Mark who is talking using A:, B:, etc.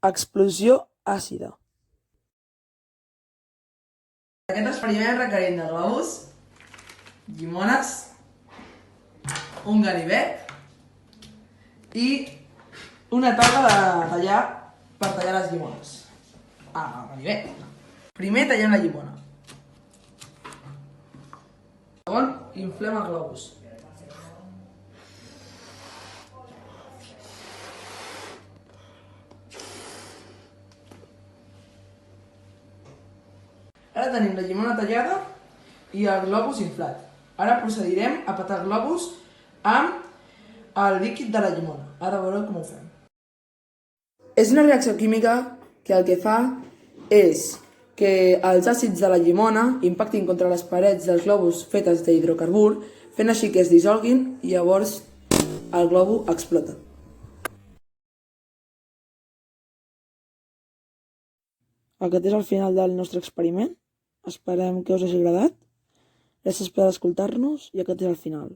A: explosió àcida.
B: Aquest experiment requerim de globus, llimones, un ganivet i una taula de tallar per tallar les llimones. El ganivet. Primer tallem la llimona. Segon, inflem el globus. Ara tenim la llimona tallada i el globus inflat. Ara procedirem a petar el globus amb el líquid de la llimona. Ara veureu com ho fem. És una reacció química que el que fa és que els àcids de la llimona impactin contra les parets dels globus fetes d'hidrocarbur, fent així que es dissolguin i llavors el globo explota. Aquest és el final del nostre experiment. Esperem que us hagi agradat. Gràcies per escoltar-nos i aquest és el final.